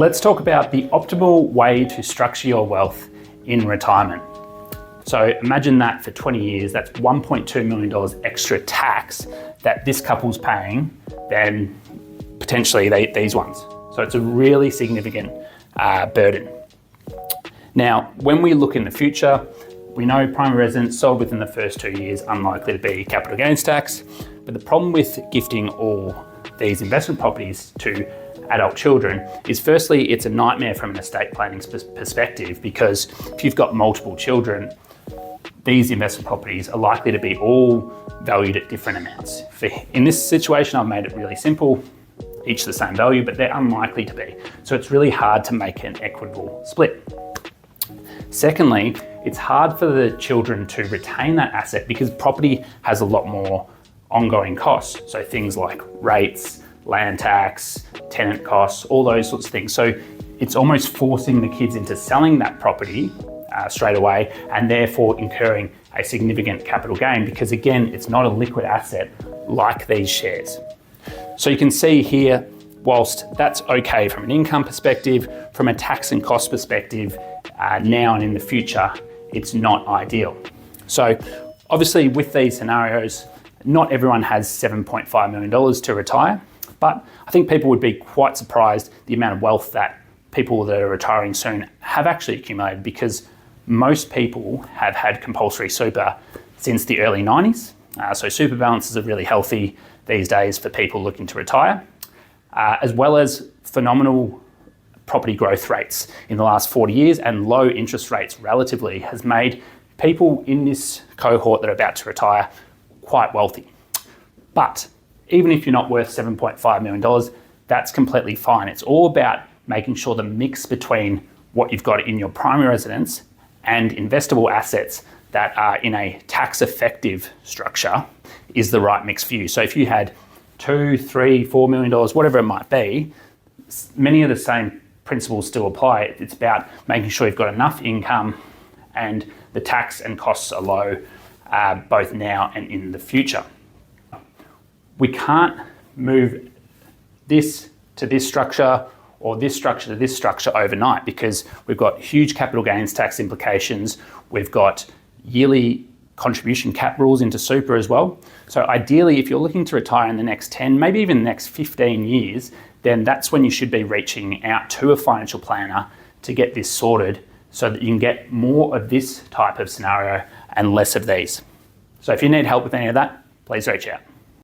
Let's talk about the optimal way to structure your wealth in retirement. So imagine that for 20 years, that's $1.2 million extra tax that this couple's paying than potentially these ones. So it's a really significant burden. Now, when we look in the future, we know primary residence sold within the first 2 years, unlikely to be capital gains tax. But the problem with gifting all these investment properties to adult children is, firstly, it's a nightmare from an estate planning perspective, because if you've got multiple children, these investment properties are likely to be all valued at different amounts. In this situation, I've made it really simple, each the same value, but they're unlikely to be. So it's really hard to make an equitable split. Secondly, it's hard for the children to retain that asset because property has a lot more ongoing costs. So things like rates, land tax, tenant costs, all those sorts of things. So it's almost forcing the kids into selling that property straight away, and therefore incurring a significant capital gain, because again, it's not a liquid asset like these shares. So you can see here, whilst that's okay from an income perspective, from a tax and cost perspective, now and in the future, it's not ideal. So obviously with these scenarios, not everyone has $7.5 million to retire, but I think people would be quite surprised the amount of wealth that people that are retiring soon have actually accumulated, because most people have had compulsory super since the early 90s. So super balances are really healthy these days for people looking to retire, as well as phenomenal property growth rates in the last 40 years, and low interest rates relatively has made people in this cohort that are about to retire quite wealthy. But even if you're not worth $7.5 million, that's completely fine. It's all about making sure the mix between what you've got in your primary residence and investable assets that are in a tax effective structure is the right mix for you. So if you had $2, $3, $4 million, whatever it might be, many of the same principles still apply. It's about making sure you've got enough income and the tax and costs are low, both now and in the future. We can't move this to this structure or this structure to this structure overnight, because we've got huge capital gains tax implications. We've got yearly contribution cap rules into super as well. So ideally, if you're looking to retire in the next 10, maybe even the next 15 years, then that's when you should be reaching out to a financial planner to get this sorted, so that you can get more of this type of scenario and less of these. So if you need help with any of that, please reach out.